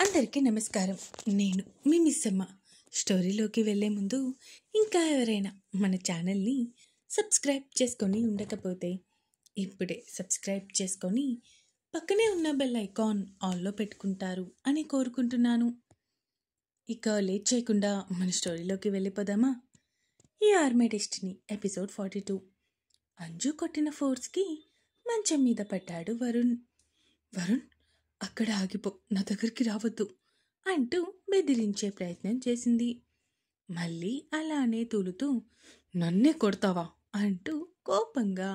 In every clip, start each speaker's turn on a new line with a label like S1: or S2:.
S1: అందరికీ నమస్కారం. నేను మీ మిస్సమ్మ. స్టోరీలోకి వెళ్ళే ముందు ఇంకా ఎవరైనా మన ఛానల్ని సబ్స్క్రైబ్ చేసుకొని ఉండకపోతే ఇప్పుడే సబ్స్క్రైబ్ చేసుకొని పక్కనే ఉన్న బెల్ ఐకాన్ ఆన్లో పెట్టుకుంటారు అని కోరుకుంటున్నాను. ఇక లేట్ చేయకుండా మన స్టోరీలోకి వెళ్ళిపోదామా? ఈ ఆర్మీ డెస్టినీ ఎపిసోడ్ 42. అంజు కొట్టిన ఫోర్స్కి మంచం మీద పడ్డాడు వరుణ్. వరుణ్, అక్కడ ఆగిపో, నా దగ్గరికి రావద్దు అంటూ బెదిరించే ప్రయత్నం చేసింది. మళ్ళీ అలానే తూలుతూ నన్నే కొడతావా అంటూ కోపంగా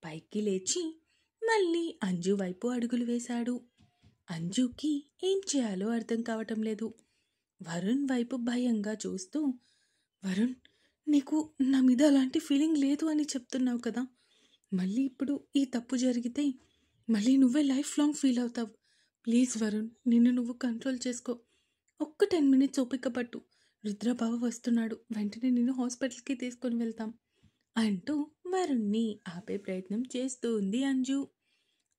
S1: పైకి లేచి మళ్ళీ అంజు వైపు అడుగులు వేశాడు. అంజుకి ఏం చేయాలో అర్థం కావటం లేదు. వరుణ్ వైపు భయంగా చూస్తూ, వరుణ్, నీకు నా మీద అలాంటి ఫీలింగ్ లేదు అని చెప్తున్నావు కదా, మళ్ళీ ఇప్పుడు ఈ తప్పు జరిగితే మళ్ళీ నువ్వే లైఫ్ లాంగ్ ఫీల్ అవుతావు. ప్లీజ్ వరుణ్, నిన్ను నువ్వు కంట్రోల్ చేసుకో. ఒక్క 10 minutes ఓపిక పట్టు. రుద్రబావ వస్తున్నాడు, వెంటనే నిన్ను హాస్పిటల్కి తీసుకొని వెళ్తాం అంటూ వరుణ్ని ఆపే ప్రయత్నం చేస్తూ ఉంది అంజు.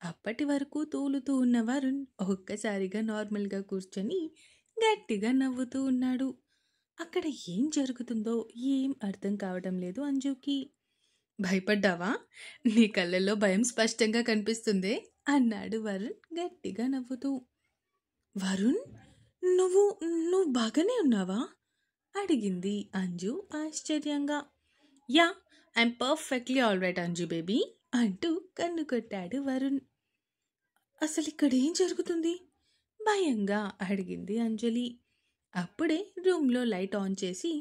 S1: అప్పటి వరకు తూలుతూ ఉన్న వరుణ్ ఒక్కసారిగా నార్మల్గా కూర్చొని గట్టిగా నవ్వుతూ ఉన్నాడు. అక్కడ ఏం జరుగుతుందో ఏం అర్థం కావడం లేదు అంజుకి. భయపడ్డావా? నీ కళ్ళల్లో భయం స్పష్టంగా కనిపిస్తుంది అన్నాడు వరుణ్ గట్టిగా నవ్వుతూ. వరుణ్, నువ్వు నువ్వు బాగానే ఉన్నావా అడిగింది అంజు ఆశ్చర్యంగా. Yeah, I'm perfectly all right Anju baby అంటూ కన్ను కొట్టాడు వరుణ్. అసలు ఇక్కడ ఏం జరుగుతుంది భయంగా అడిగింది అంజలి. అప్పుడే రూమ్లో లైట్ ఆన్ చేసి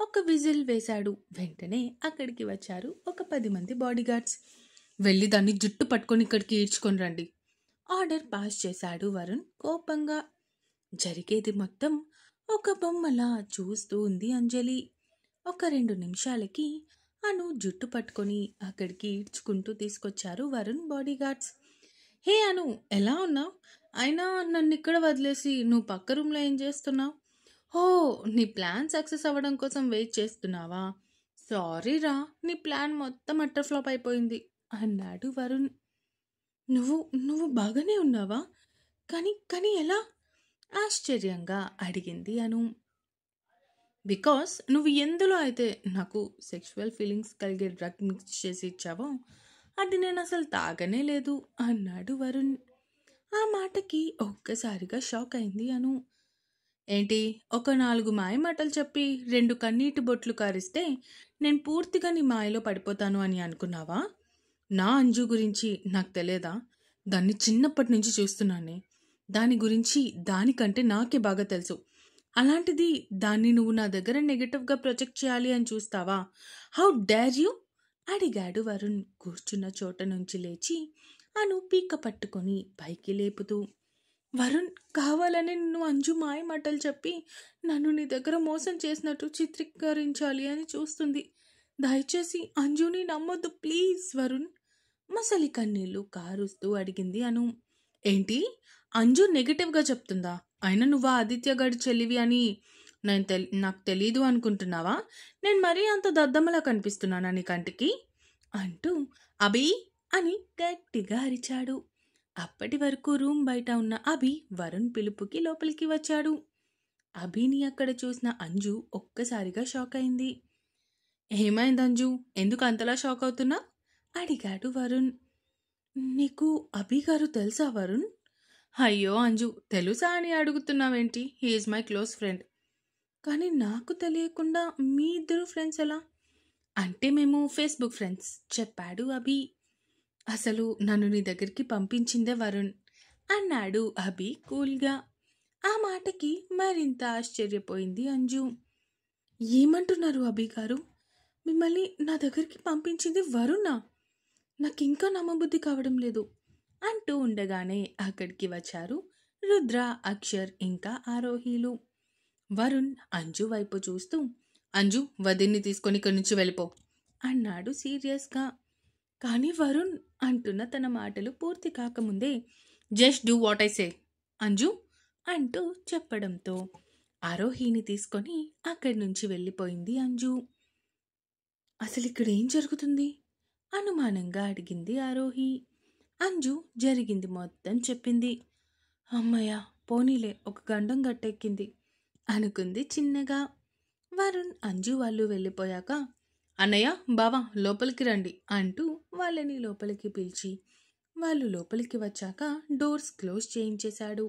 S1: ఒక విజిల్ వేశాడు. వెంటనే అక్కడికి వచ్చారు ఒక 10 మంది బాడీగార్డ్స్. వెళ్ళి దాన్ని జుట్టు పట్టుకొని ఇక్కడికి ఈడ్చుకొని రండి ఆర్డర్ పాస్ చేశాడు వరుణ్ కోపంగా. జరిగేది మొత్తం ఒక బొమ్మలా చూస్తూ ఉంది అంజలి. ఒక 2 నిమిషాలకి అను జుట్టు పట్టుకొని అక్కడికి ఈడ్చుకుంటూ తీసుకొచ్చారు వరుణ్ బాడీగార్డ్స్. హే అను, ఎలా ఉన్నావు? అయినా నన్ను ఇక్కడ వదిలేసి నువ్వు పక్క రూమ్లో ఏం చేస్తున్నావు? హో, నీ ప్లాన్ సక్సెస్ అవ్వడం కోసం వెయిట్ చేస్తున్నావా? సారీ రా, నీ ప్లాన్ మొత్తం అట్టర్ ఫ్లాప్ అయిపోయింది అన్నాడు వరుణ్. నువ్వు నువ్వు బాగానే ఉన్నావా? కానీ కానీ ఎలా ఆశ్చర్యంగా అడిగింది అను. బికాస్ నువ్వు ఎందులో అయితే నాకు సెక్షువల్ ఫీలింగ్స్ కలిగే డ్రగ్ మిక్స్ చేసి ఇచ్చావో అది నేను అసలు తాగనే లేదు అన్నాడు వరుణ్. ఆ మాటకి ఒక్కసారిగా షాక్ అయింది అను. ఏంటి, ఒక 4 మాయమాటలు చెప్పి 2 కన్నీటి బొట్లు కారిస్తే నేను పూర్తిగా నీ మాయలో పడిపోతాను అని అనుకున్నావా? నా అంజు గురించి నాకు తెలియదా? దాన్ని చిన్నప్పటి నుంచి చూస్తున్నానే. దాని గురించి దానికంటే నాకే బాగా తెలుసు. అలాంటిది దాన్ని నువ్వు నా దగ్గర నెగటివ్గా ప్రొజెక్ట్ చేయాలి అని చూస్తావా? హౌ డేర్ యూ అడిగాడు వరుణ్ కూర్చున్న చోట నుంచి లేచి అను పీక పట్టుకొని పైకి లేపుతూ. వరుణ్, కావాలని నిన్ను అంజు మాయ మాటలు చెప్పి నన్ను నీ దగ్గర మోసం చేసినట్టు చిత్రీకరించాలి అని చూస్తుంది. దయచేసి అంజుని నమ్మొద్దు ప్లీజ్ వరుణ్ మసలి కన్నీళ్లు కారుస్తూ అడిగింది అను. ఏంటి, అంజు నెగిటివ్గా చెప్తుందా? అయినా నువ్వు ఆదిత్య గడి చెల్లివి అని నాకు తెలీదు అనుకుంటున్నావా? నేను మరీ అంత దద్దమ్మలా కనిపిస్తున్నానా నీ కంటికి అంటూ అభి అని గట్టిగా అరిచాడు. అప్పటి వరకు రూమ్ బయట ఉన్న అభి వరుణ్ పిలుపుకి లోపలికి వచ్చాడు. అభిని అక్కడ చూసిన అంజు ఒక్కసారిగా షాక్ అయింది. ఏమైంది అంజు, ఎందుకు అంతలా షాక్ అవుతున్నా అడిగాడు వరుణ్. నీకు అభి గారు తెలుసా వరుణ్? అయ్యో అంజు, తెలుసా అని అడుగుతున్నావేంటి? He is my close friend. కానీ నాకు తెలియకుండా మీ ఇద్దరు ఫ్రెండ్స్ ఎలా? అంటే మేము ఫేస్బుక్ ఫ్రెండ్స్ చెప్పాడు అభి. అసలు నన్ను నీ దగ్గరికి పంపించిందే వరుణ్ అన్నాడు అభి కూల్గా. ఆ మాటకి మరింత ఆశ్చర్యపోయింది అంజు. ఏమంటున్నారు అభి గారు? మిమ్మల్ని నా దగ్గరికి పంపించింది వరుణా? నాకు ఇంకా నమ్మబుద్ధి కావడం లేదు అంటూ ఉండగానే అక్కడికి వచ్చారు రుద్ర, అక్షర్ ఇంకా ఆరోహీలు. వరుణ్ అంజు వైపు చూస్తూ, అంజు, వదిన్ని తీసుకొని ఇక్కడి నుంచి వెళ్ళిపో అన్నాడు సీరియస్గా. కానీ వరుణ్ అంటున్న తన మాటలు పూర్తి కాకముందే just do what I say Anju అంటూ చెప్పడంతో ఆరోహిని తీసుకొని అక్కడి నుంచి వెళ్ళిపోయింది అంజు. అసలు ఇక్కడ ఏం జరుగుతుంది అనుమానంగా అడిగింది ఆరోహి. అంజు జరిగింది మొత్తం చెప్పింది. అమ్మయ్య, పోనీలే ఒక గండం గట్టెక్కింది అనుకుంది చిన్నగా. వరుణ్ అంజు వాళ్ళు వెళ్ళిపోయాక అన్నయ్య బావా లోపలికి రండి అంటూ వాళ్ళని లోపలికి పిలిచి వాళ్ళు లోపలికి వచ్చాక డోర్స్ క్లోజ్ చేయించేశాడు.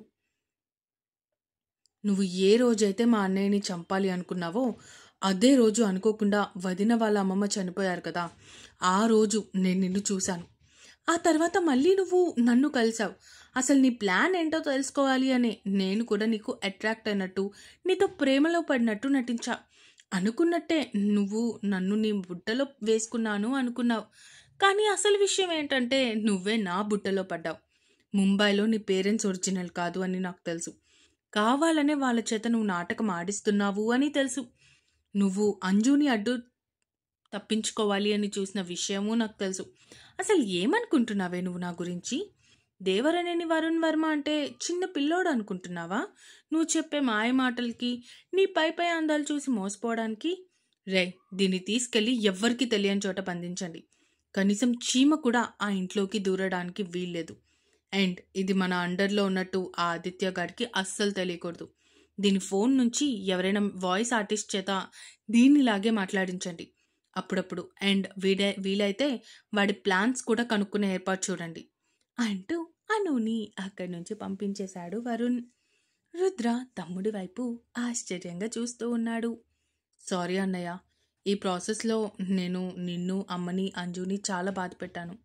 S1: నువ్వు ఏ రోజైతే మా అన్నయ్యని చంపాలి అనుకున్నావో అదే రోజు అనుకోకుండా వదిన వాళ్ళ అమ్మమ్మ చనిపోయారు కదా, ఆ రోజు నేను నిన్ను చూశాను. ఆ తర్వాత మళ్ళీ నువ్వు నన్ను కలిసావు. అసలు నీ ప్లాన్ ఏంటో తెలుసుకోవాలి అని నేను కూడా నీకు అట్రాక్ట్ అయినట్టు, నీతో ప్రేమలో పడినట్టు నటించా. అనుకున్నట్టే నువ్వు నన్ను నీ బుట్టలో వేసుకున్నాను అనుకున్నావు. కానీ అసలు విషయం ఏంటంటే నువ్వే నా బుట్టలో పడ్డావు. ముంబైలో నీ పేరెంట్స్ ఒరిజినల్ కాదు అని నాకు తెలుసు. కావాలనే వాళ్ళ చేత నువ్వు నాటకం ఆడిస్తున్నావు అని తెలుసు. నువ్వు అంజుని అడ్డు తప్పించుకోవాలి అని చూసిన విషయము నాకు తెలుసు. అసలు ఏమనుకుంటున్నావే నువ్వు నా గురించి? దేవరనేని వరుణ్ వర్మ అంటే చిన్న పిల్లోడు అనుకుంటున్నావా? నువ్వు చెప్పే మాయ మాటలకి, నీ పై పై అందాలు చూసి మోసపోవడానికి. రే, దీన్ని తీసుకెళ్ళి ఎవ్వరికీ తెలియని చోట బంధించండి. కనీసం చీమ కూడా ఆ ఇంట్లోకి దూరడానికి వీల్లేదు. అండ్ ఇది మన అండర్లో ఉన్నట్టు ఆ ఆదిత్య గారికి అస్సలు తెలియకూడదు. దీని ఫోన్ నుంచి ఎవరైనా వాయిస్ ఆర్టిస్ట్ చేత దీన్నిలాగే మాట్లాడించండి అప్పుడప్పుడు. అండ్ వీలైతే వాడి ప్లాన్స్ కూడా కనుక్కునే ఏర్పాటు చూడండి అంటూ అనుని అక్కడి నుంచి పంపించేశాడు వరుణ్. రుద్ర తమ్ముడి వైపు ఆశ్చర్యంగా చూస్తూ ఉన్నాడు. సారీ అన్నయ్య, ఈ ప్రాసెస్లో నేను నిన్ను, అమ్మని, అంజుని చాలా బాధ పెట్టాను.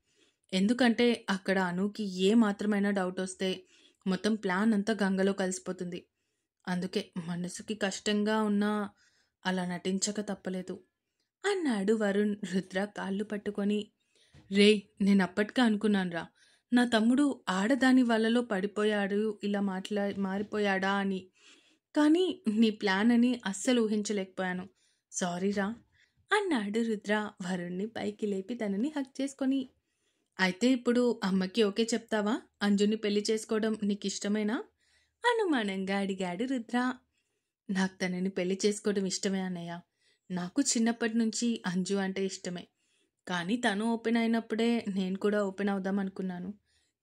S1: ఎందుకంటే అక్కడ అనుకి ఏ మాత్రమైనా డౌట్ వస్తే మొత్తం ప్లాన్ అంతా గంగలో కలిసిపోతుంది. అందుకే మనసుకి కష్టంగా ఉన్నా అలా నటించక తప్పలేదు అన్నాడు వరుణ్ రుద్ర కాళ్ళు పట్టుకొని. రే, నేను అప్పటికే అనుకున్నానురా, నా తమ్ముడు ఆడదాని వలలో పడిపోయాడు, ఇలా మారిపోయాడా అని. కానీ నీ ప్లాన్ అని అస్సలు ఊహించలేకపోయాను. సారీరా అన్నాడు రుద్ర వరుణ్ణి పైకి లేపి తనని హక్ చేసుకొని. అయితే ఇప్పుడు అమ్మకి ఓకే చెప్తావా? అంజుని పెళ్లి చేసుకోవడం నీకు ఇష్టమేనా? అనుమానంగా అడిగాడు రుద్ర. నాకు తనని పెళ్లి చేసుకోవడం ఇష్టమే అన్నయ్య. నాకు చిన్నప్పటి నుంచి అంజు అంటే ఇష్టమే. కానీ తను ఓపెన్ అయినప్పుడే నేను కూడా ఓపెన్ అవుదాం అనుకున్నాను.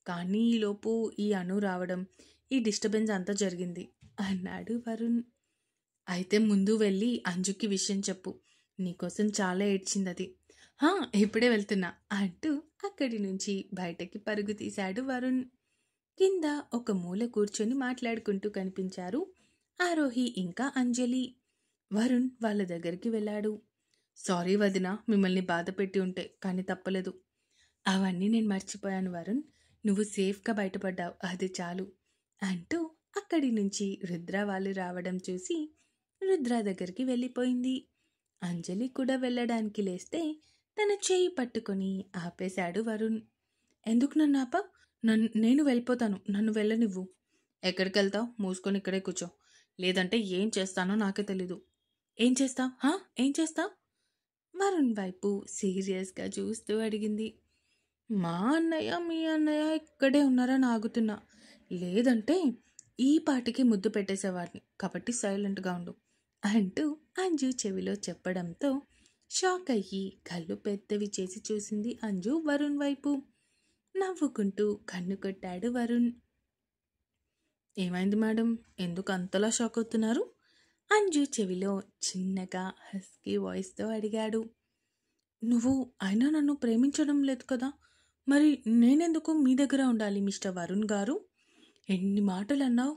S1: కానీ ఈలోపు ఈ అను రావడం, ఈ డిస్టర్బెన్స్ అంతా జరిగింది అన్నాడు వరుణ్. అయితే ముందు వెళ్ళి అంజుకి విషయం చెప్పు. నీకోసం చాలా ఏడ్చింది అది. ఇప్పుడే వెళ్తున్నా అంటూ అక్కడి నుంచి బయటకి పరుగు తీశాడు వరుణ్. కింద ఒక మూల కూర్చొని మాట్లాడుకుంటూ కనిపించారు ఆరోహి ఇంకా అంజలి. వరుణ్ వాళ్ళ దగ్గరికి వెళ్ళాడు. సారీ వదిన, మిమ్మల్ని బాధ పెట్టి ఉంటే, కానీ తప్పలేదు. అవన్నీ నేను మర్చిపోయాను వరుణ్, నువ్వు సేఫ్గా బయటపడ్డావు, అది చాలు అంటూ అక్కడి నుంచి రుద్ర వాళ్ళు రావడం చూసి రుద్ర దగ్గరికి వెళ్ళిపోయింది. అంజలి కూడా వెళ్ళడానికి లేస్తే తన చేయి పట్టుకొని ఆపేశాడు వరుణ్. ఎందుకు నన్ను ఆపా? నేను వెళ్ళిపోతాను, నన్ను వెళ్ళనివ్వు. ఎక్కడికి వెళ్తావు? మూసుకొని ఇక్కడే కూర్చో, లేదంటే ఏం చేస్తానో నాకే తెలీదు. ఏం చేస్తావు? ఏం చేస్తావు? వరుణ్ వైపు సీరియస్గా చూస్తూ అడిగింది. మా అన్నయ్య మీ అన్నయ్య ఇక్కడే ఉన్నారని ఆగుతున్నా, లేదంటే ఈ పాటికి ముద్దు పెట్టేసేవాడిని, కాబట్టి సైలెంట్గా ఉండు అంటూ అంజు చెవిలో చెప్పడంతో షాక్ అయ్యి కళ్ళు పెద్దవి చేసి చూసింది అంజు వరుణ్ వైపు. నవ్వుకుంటూ కన్ను కొట్టాడు వరుణ్. ఏమైంది మేడం, ఎందుకు అంతలా షాక్ అవుతున్నారు? అంజు చెవిలో చిన్నగా హస్కీ వాయిస్తో అడిగాడు. నువ్వు అయినా నన్ను ప్రేమించడం లేదు కదా, మరి నేనెందుకు మీ దగ్గర ఉండాలి మిస్టర్ వరుణ్ గారు? ఎన్ని మాటలు అన్నావు,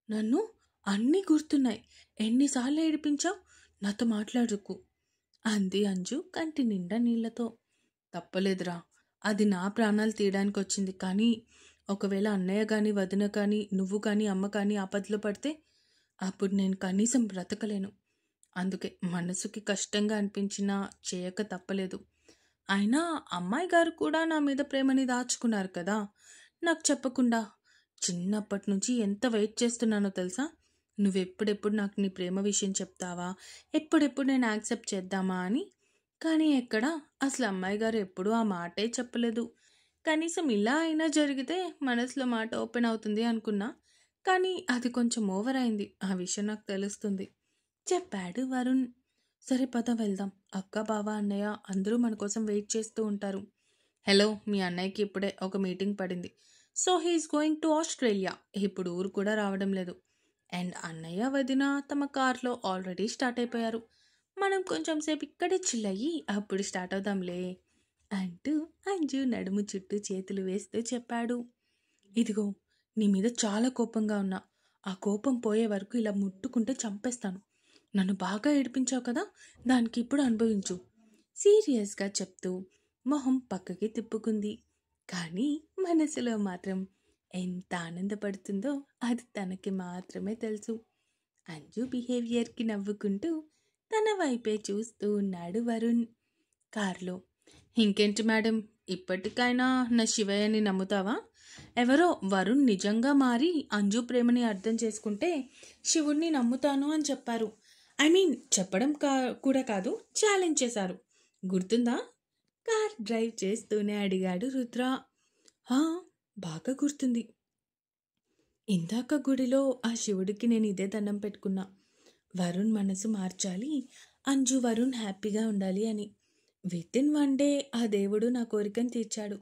S1: నన్ను అన్నీ గుర్తున్నాయి. ఎన్నిసార్లు ఏడిపించావు, నాతో మాట్లాడుకు అంది అంజు కంటి నిండా నీళ్లతో. తప్పలేదురా, అది నా ప్రాణాలు తీయడానికి వచ్చింది. కానీ ఒకవేళ అన్నయ్య కానీ వదిన కానీ నువ్వు కానీ అమ్మ కానీ ఆపదలో పడితే అప్పుడు నేను కనీసం బ్రతకలేను. అందుకే మనసుకి కష్టంగా అనిపించినా చేయక తప్పలేదు. అయినా అమ్మాయి గారు కూడా నా మీద ప్రేమని దాచుకున్నారు కదా నాకు చెప్పకుండా. చిన్నప్పటి నుంచి ఎంత వెయిట్ చేస్తున్నానో తెలుసా? నువ్వెప్పుడెప్పుడు నాకు నీ ప్రేమ విషయం చెప్తావా, ఎప్పుడెప్పుడు నేను యాక్సెప్ట్ చేద్దామా అని. కానీ ఎక్కడా, అసలు అమ్మాయి గారు ఎప్పుడూ ఆ మాటే చెప్పలేదు. కనీసం ఇలా అయినా జరిగితే మనసులో మాట ఓపెన్ అవుతుంది అనుకున్నా. కానీ అది కొంచెం ఓవర్ అయింది, ఆ విషయం నాకు తెలుస్తుంది చెప్పాడు వరుణ్. సరే పద వెళ్దాం, అక్క బావ అన్నయ్య అందరూ మన కోసం వెయిట్ చేస్తూ ఉంటారు. హలో, మీ అన్నయ్యకి ఇప్పుడే ఒక మీటింగ్ పడింది, so he's going to Australia. ఇప్పుడు ఊరు కూడా రావడం లేదు. అండ్ అన్నయ్య వదిన తమ కార్లో ఆల్రెడీ స్టార్ట్ అయిపోయారు. మనం కొంచెం సేపు ఇక్కడే చిల్ అయ్యి అప్పుడు స్టార్ట్ అవుదాంలే అంటూ అంజు నడుము చుట్టూ చేతులు వేస్తూ చెప్పాడు. ఇదిగో, నీ మీద చాలా కోపంగా ఉన్నా. ఆ కోపం పోయే వరకు ఇలా ముట్టుకుంటే చంపేస్తాను. నన్ను బాగా ఏడిపించావు కదా, దానికి ఇప్పుడు అనుభవించు సీరియస్గా చెప్తూ మొహం పక్కకి తిప్పుకుంది. కానీ మనసులో మాత్రం ఎంత ఆనందపడుతుందో అది తనకి మాత్రమే తెలుసు. అంజు బిహేవియర్కి నవ్వుకుంటూ తన వైపే చూస్తూ ఉన్నాడు వరుణ్ కార్లో. ఇంకేంటి మేడం, ఇప్పటికైనా నా శివయ్యని నమ్ముతావా? ఎవరో వరుణ్ నిజంగా మారి అంజు ప్రేమని అర్థం చేసుకుంటే శివుణ్ణి నమ్ముతాను అని చెప్పారు. ఐ మీన్ చెప్పడం కూడా కాదు, ఛాలెంజ్ చేశారు. గుర్తుందా? కార్ డ్రైవ్ చేస్తూనే అడిగాడు రుద్ర. బాగా గుర్తుంది. ఇందాక గుడిలో ఆ శివుడికి నేను ఇదే దండం పెట్టుకున్నా. వరుణ్ మనసు మార్చాలి, అంజు వరుణ్ హ్యాపీగా ఉండాలి అని. వితిన్ 1 డే ఆ దేవుడు నా కోరికను తీర్చాడు.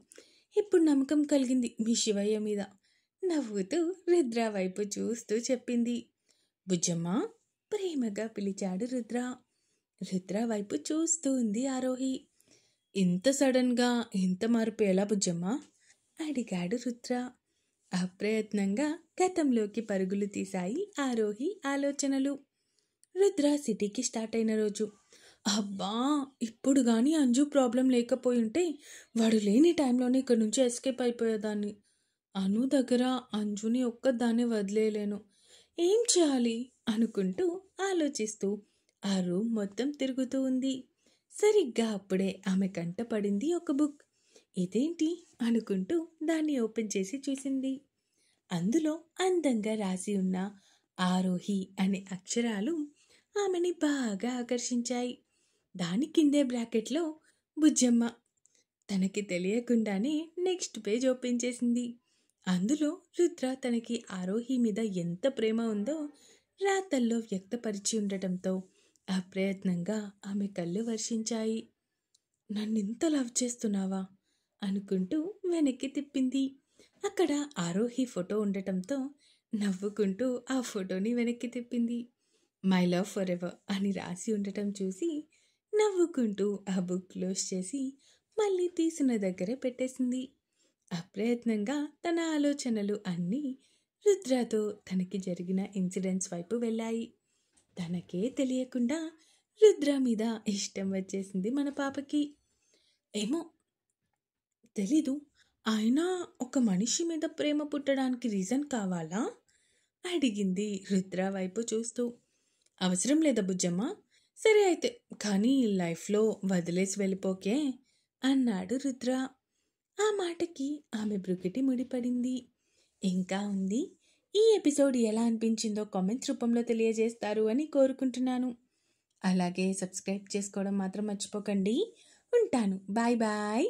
S1: ఇప్పుడు నమ్మకం కలిగింది మీ శివయ్య మీద. నవ్వుతూ రుద్ర వైపు చూస్తూ చెప్పింది. బుజ్జమ్మ, ప్రేమగా పిలిచాడు రుద్ర. రుద్ర వైపు చూస్తూ ఉంది ఆరోహి. ఇంత సడన్గా ఇంత మార్పు ఎలా బుజ్జమ్మ? అడిగాడు రుద్ర. అప్రయత్నంగా గతంలోకి పరుగులు తీశాయి ఆరోహి ఆలోచనలు. రుద్ర సిటీకి స్టార్ట్ అయిన రోజు. అబ్బా, ఇప్పుడు కానీ అంజు ప్రాబ్లం లేకపోయి ఉంటే వాడు లేని టైంలోనే ఇక్కడి నుంచి ఎస్కేప్ అయిపోయేదాన్ని. అను దగ్గర అంజుని ఒక్కదాన్ని వదిలేయలేను. ఏం చేయాలి అనుకుంటూ ఆలోచిస్తూ ఆ రూమ్ మొత్తం తిరుగుతూ ఉంది. సరిగ్గా అప్పుడే ఆమె కంట పడింది ఒక బుక్. ఇదేంటి అనుకుంటూ దాన్ని ఓపెన్ చేసి చూసింది. అందులో అందంగా రాసి ఉన్న ఆరోహి అనే అక్షరాలు ఆమెని బాగా ఆకర్షించాయి. దాని కిందే బ్రాకెట్లో బుజ్జమ్మ. తనకి తెలియకుండానే నెక్స్ట్ పేజ్ ఓపెన్ చేసింది. అందులో రుద్ర తనకి ఆరోహి మీద ఎంత ప్రేమ ఉందో రాతల్లో వ్యక్తపరిచి ఉండటంతో అప్రయత్నంగా ఆమె కళ్ళు వర్షించాయి. నన్నింత లవ్ చేస్తున్నావా అనుకుంటూ వెనక్కి తిప్పింది. అక్కడ ఆరోహి ఫోటో ఉండటంతో నవ్వుకుంటూ ఆ ఫోటోని వెనక్కి తిప్పింది. మై లవ్ ఫర్ ఎవర్ అని రాసి ఉండటం చూసి నవ్వుకుంటూ ఆ బుక్ క్లోజ్ చేసి మళ్ళీ తీసిన దగ్గరే పెట్టేసింది. అప్రయత్నంగా తన ఆలోచనలు అన్నీ రుద్రతో తనకి జరిగిన ఇన్సిడెంట్స్ వైపు వెళ్ళాయి. తనకే తెలియకుండా రుద్ర మీద ఇష్టం వచ్చేసింది మన పాపకి. ఏమో తెలీదు, ఆయన ఒక మనిషి మీద ప్రేమ పుట్టడానికి రీజన్ కావాలా అడిగింది రుద్ర వైపు చూస్తూ. అవసరం లేదా బుజ్జమ్మ? సరే అయితే, కానీ లైఫ్లో వదిలేసి వెళ్ళిపోకే అన్నాడు రుద్ర. ఆ మాటకి ఆమె బ్రుకిటి ముడిపడింది. ఇంకా ఉంది. ఈ ఎపిసోడ్ ఎలా అనిపించిందో కామెంట్స్ రూపంలో తెలియజేస్తారు అని కోరుకుంటున్నాను. అలాగే సబ్స్క్రైబ్ చేసుకోవడం మాత్రం మర్చిపోకండి. ఉంటాను. Bye bye.